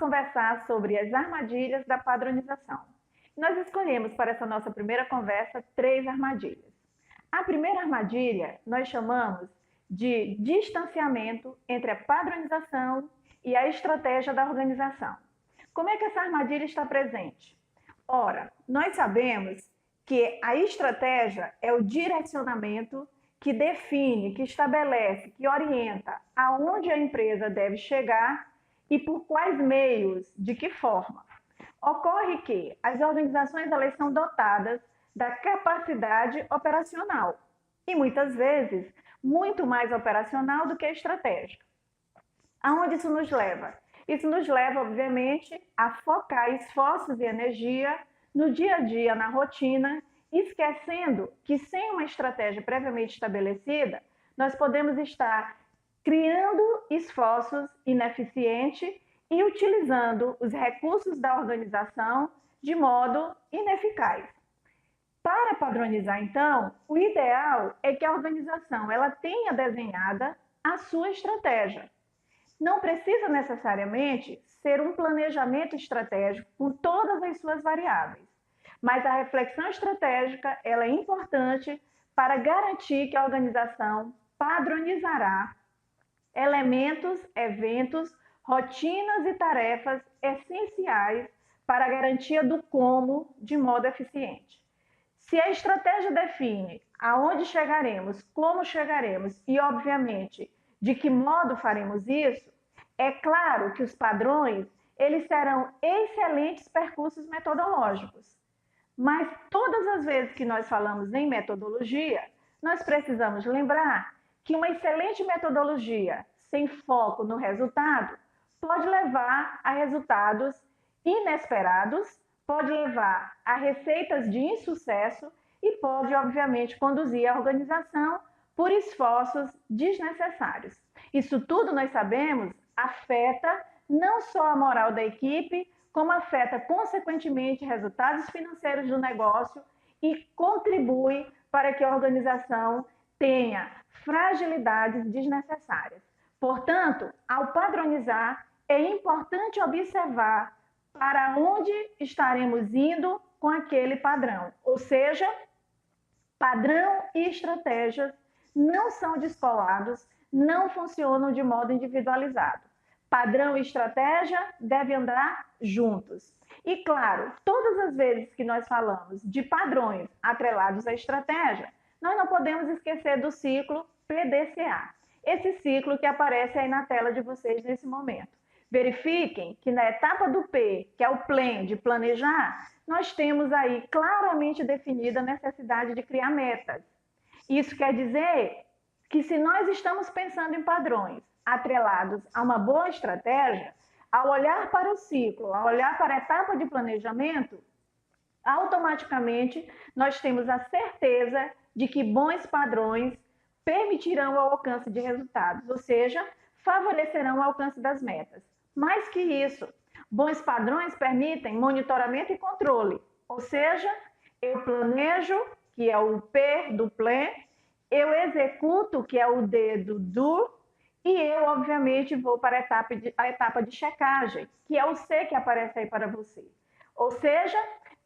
conversar sobre as armadilhas da padronização. Nós escolhemos para essa nossa primeira conversa 3 armadilhas. A primeira armadilha nós chamamos de distanciamento entre a padronização e a estratégia da organização. Como é que essa armadilha está presente? Ora, nós sabemos que a estratégia é o direcionamento que define, que estabelece, que orienta aonde a empresa deve chegar e por quais meios, de que forma. Ocorre que as organizações elas são dotadas da capacidade operacional e muitas vezes muito mais operacional do que estratégica. Aonde isso nos leva? Isso nos leva, obviamente, a focar esforços e energia no dia a dia, na rotina, esquecendo que sem uma estratégia previamente estabelecida, nós podemos estar criando esforços ineficientes e utilizando os recursos da organização de modo ineficaz. Para padronizar, então, o ideal é que a organização ela tenha desenhada a sua estratégia. Não precisa necessariamente ser um planejamento estratégico com todas as suas variáveis, mas a reflexão estratégica ela é importante para garantir que a organização padronizará elementos, eventos, rotinas e tarefas essenciais para a garantia do como de modo eficiente. Se a estratégia define aonde chegaremos, como chegaremos e, obviamente, de que modo faremos isso, é claro que os padrões eles serão excelentes percursos metodológicos. Mas todas as vezes que nós falamos em metodologia, nós precisamos lembrar que uma excelente metodologia sem foco no resultado pode levar a resultados inesperados, pode levar a receitas de insucesso e pode, obviamente, conduzir a organização por esforços desnecessários. Isso tudo, nós sabemos, afeta não só a moral da equipe, como afeta, consequentemente, resultados financeiros do negócio e contribui para que a organização tenha fragilidades desnecessárias. Portanto, ao padronizar, é importante observar para onde estaremos indo com aquele padrão. Ou seja, padrão e estratégias não são descolados, não funcionam de modo individualizado. Padrão e estratégia devem andar juntos. E claro, todas as vezes que nós falamos de padrões atrelados à estratégia, nós não podemos esquecer do ciclo PDCA. Esse ciclo que aparece aí na tela de vocês nesse momento. Verifiquem que na etapa do P, que é o plan, de planejar, nós temos aí claramente definida a necessidade de criar metas. Isso quer dizer que se nós estamos pensando em padrões atrelados a uma boa estratégia, ao olhar para o ciclo, ao olhar para a etapa de planejamento, automaticamente nós temos a certeza de que bons padrões permitirão o alcance de resultados, ou seja, favorecerão o alcance das metas. Mais que isso, bons padrões permitem monitoramento e controle, ou seja, eu planejo, que é o P do plan, eu executo, que é o D do do, e eu, obviamente, vou para a etapa de checagem, que é o C que aparece aí para você. Ou seja,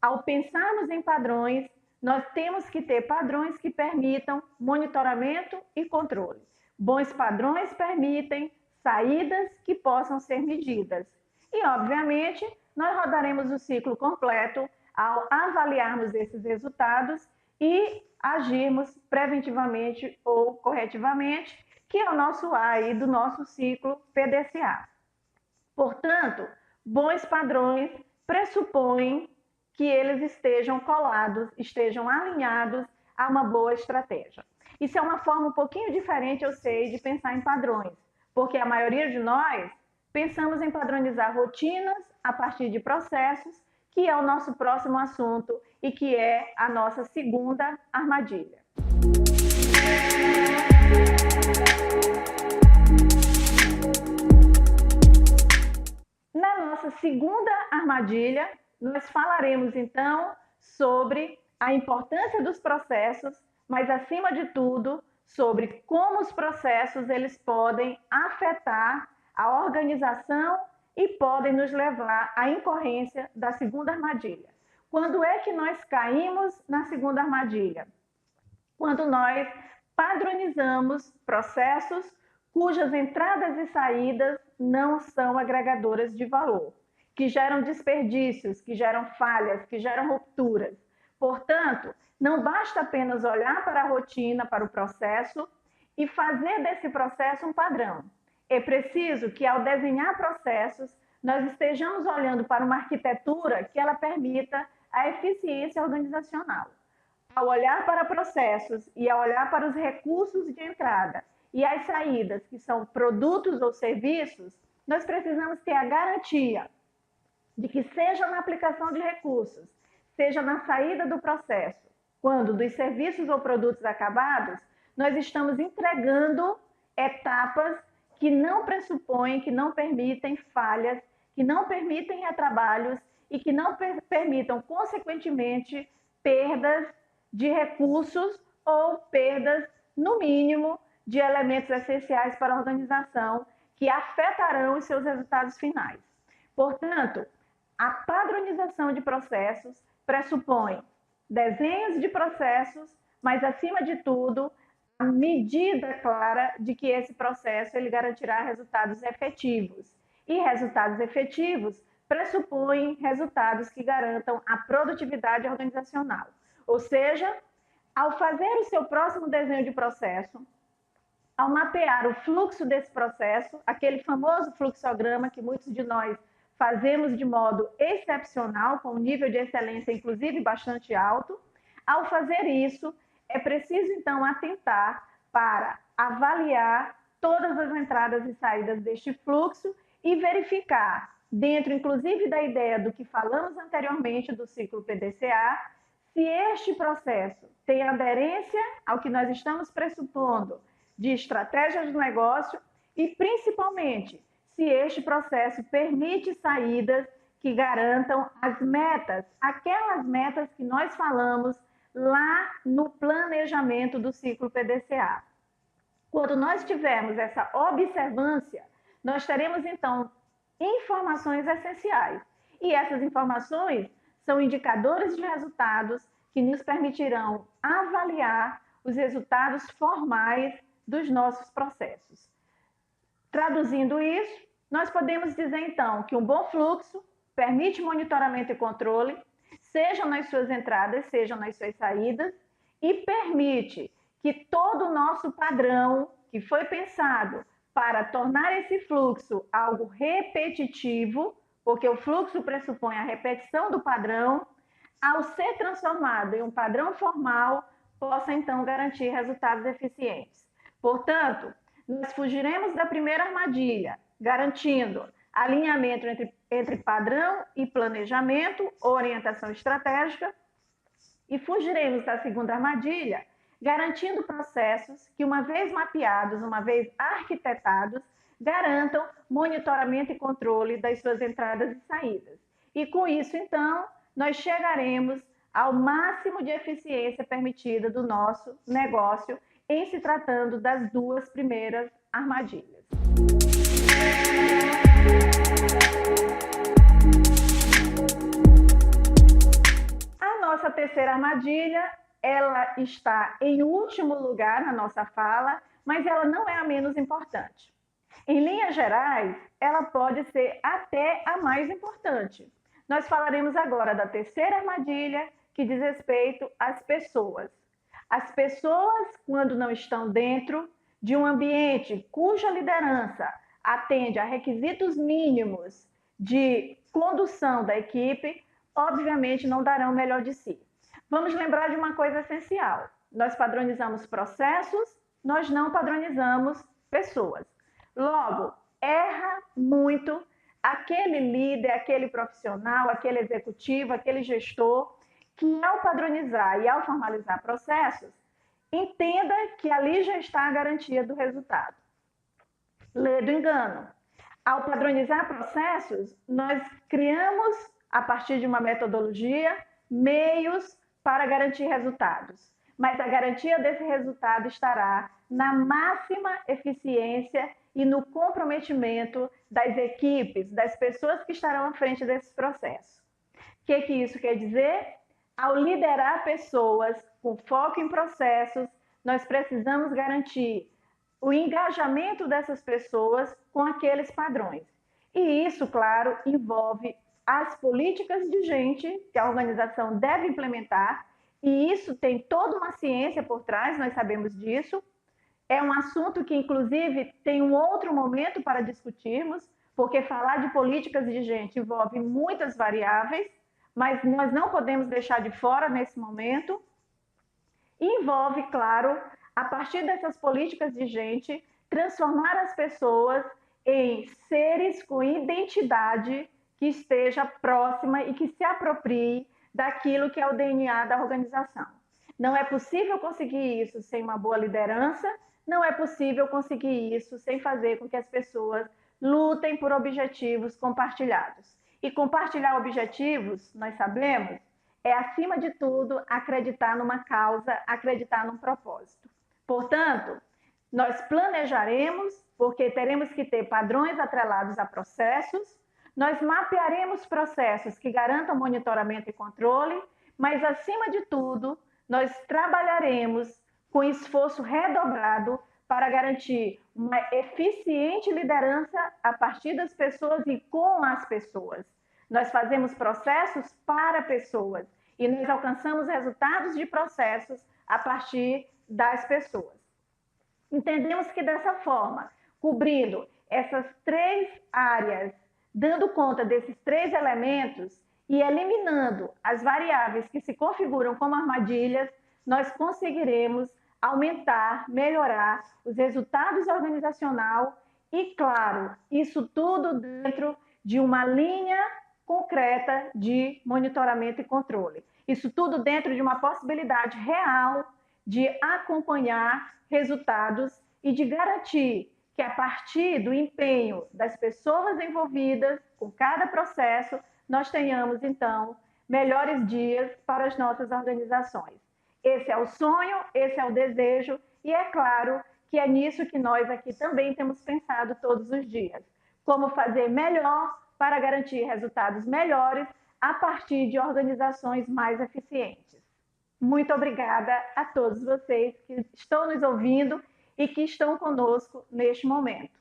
ao pensarmos em padrões, nós temos que ter padrões que permitam monitoramento e controle. Bons padrões permitem saídas que possam ser medidas. E, obviamente, nós rodaremos o ciclo completo ao avaliarmos esses resultados e agirmos preventivamente ou corretivamente, que é o nosso A aí do nosso ciclo PDCA. Portanto, bons padrões pressupõem que eles estejam colados, estejam alinhados a uma boa estratégia. Isso é uma forma um pouquinho diferente, eu sei, de pensar em padrões, porque a maioria de nós pensamos em padronizar rotinas a partir de processos, que é o nosso próximo assunto e que é a nossa segunda armadilha. Na nossa segunda armadilha, nós falaremos então sobre a importância dos processos, mas acima de tudo, sobre como os processos eles podem afetar a organização e podem nos levar à incorrência da segunda armadilha. Quando é que nós caímos na segunda armadilha? Quando nós padronizamos processos cujas entradas e saídas não são agregadoras de valor, que geram desperdícios, que geram falhas, que geram rupturas. Portanto, não basta apenas olhar para a rotina, para o processo e fazer desse processo um padrão. É preciso que, ao desenhar processos, nós estejamos olhando para uma arquitetura que ela permita a eficiência organizacional. Ao olhar para processos e ao olhar para os recursos de entrada e as saídas, que são produtos ou serviços, nós precisamos ter a garantia de que, seja na aplicação de recursos, seja na saída do processo, quando dos serviços ou produtos acabados, nós estamos entregando etapas que não pressupõem, que não permitem falhas, que não permitem retrabalhos e que não permitam, consequentemente, perdas de recursos ou perdas, no mínimo, de elementos essenciais para a organização que afetarão os seus resultados finais. Portanto, a padronização de processos pressupõe desenhos de processos, mas, acima de tudo, a medida clara de que esse processo ele garantirá resultados efetivos. E resultados efetivos pressupõem resultados que garantam a produtividade organizacional. Ou seja, ao fazer o seu próximo desenho de processo, ao mapear o fluxo desse processo, aquele famoso fluxograma que muitos de nós fazemos de modo excepcional, com um nível de excelência, inclusive, bastante alto, ao fazer isso, é preciso, então, atentar para avaliar todas as entradas e saídas deste fluxo e verificar, dentro, inclusive, da ideia do que falamos anteriormente do ciclo PDCA, se este processo tem aderência ao que nós estamos pressupondo de estratégias de negócio e, principalmente, se este processo permite saídas que garantam as metas, aquelas metas que nós falamos lá no planejamento do ciclo PDCA. Quando nós tivermos essa observância, nós teremos, então, informações essenciais. E essas informações são indicadores de resultados que nos permitirão avaliar os resultados formais dos nossos processos. Traduzindo isso, nós podemos dizer, então, que um bom fluxo permite monitoramento e controle, seja nas suas entradas, seja nas suas saídas, e permite que todo o nosso padrão, que foi pensado para tornar esse fluxo algo repetitivo, porque o fluxo pressupõe a repetição do padrão, ao ser transformado em um padrão formal, possa, então, garantir resultados eficientes. Portanto, nós fugiremos da primeira armadilha, garantindo alinhamento entre padrão e planejamento, orientação estratégica, e fugiremos da segunda armadilha, garantindo processos que, uma vez mapeados, uma vez arquitetados, garantam monitoramento e controle das suas entradas e saídas. E com isso, então, nós chegaremos ao máximo de eficiência permitida do nosso negócio em se tratando das duas primeiras armadilhas. A nossa terceira armadilha, ela está em último lugar na nossa fala, mas ela não é a menos importante. Em linhas gerais, ela pode ser até a mais importante. Nós falaremos agora da terceira armadilha, que diz respeito às pessoas. As pessoas, quando não estão dentro de um ambiente cuja liderança atende a requisitos mínimos de condução da equipe, obviamente não darão o melhor de si. Vamos lembrar de uma coisa essencial. Nós padronizamos processos, nós não padronizamos pessoas. Logo, erra muito aquele líder, aquele profissional, aquele executivo, aquele gestor, que, ao padronizar e ao formalizar processos, entenda que ali já está a garantia do resultado. Lê do engano. Ao padronizar processos, nós criamos, a partir de uma metodologia, meios para garantir resultados. Mas a garantia desse resultado estará na máxima eficiência e no comprometimento das equipes, das pessoas que estarão à frente desse processo. O que isso quer dizer? Ao liderar pessoas com foco em processos, nós precisamos garantir o engajamento dessas pessoas com aqueles padrões. E isso, claro, envolve as políticas de gente que a organização deve implementar, e isso tem toda uma ciência por trás, nós sabemos disso. É um assunto que, inclusive, tem um outro momento para discutirmos, porque falar de políticas de gente envolve muitas variáveis, mas nós não podemos deixar de fora nesse momento. Envolve, claro, a partir dessas políticas de gente, transformar as pessoas em seres com identidade que esteja próxima e que se aproprie daquilo que é o DNA da organização. Não é possível conseguir isso sem uma boa liderança, não é possível conseguir isso sem fazer com que as pessoas lutem por objetivos compartilhados. E compartilhar objetivos, nós sabemos, é, acima de tudo, acreditar numa causa, acreditar num propósito. Portanto, nós planejaremos, porque teremos que ter padrões atrelados a processos, nós mapearemos processos que garantam monitoramento e controle, mas, acima de tudo, nós trabalharemos com esforço redobrado para garantir uma eficiente liderança a partir das pessoas e com as pessoas. Nós fazemos processos para pessoas e nós alcançamos resultados de processos a partir das pessoas. Entendemos que dessa forma, cobrindo essas três áreas, dando conta desses três elementos e eliminando as variáveis que se configuram como armadilhas, nós conseguiremos aumentar, melhorar os resultados organizacional e, claro, isso tudo dentro de uma linha concreta de monitoramento e controle. Isso tudo dentro de uma possibilidade real de acompanhar resultados e de garantir que, a partir do empenho das pessoas envolvidas com cada processo, nós tenhamos, então, melhores dias para as nossas organizações. Esse é o sonho, esse é o desejo, e é claro que é nisso que nós aqui também temos pensado todos os dias. Como fazer melhor para garantir resultados melhores a partir de organizações mais eficientes. Muito obrigada a todos vocês que estão nos ouvindo e que estão conosco neste momento.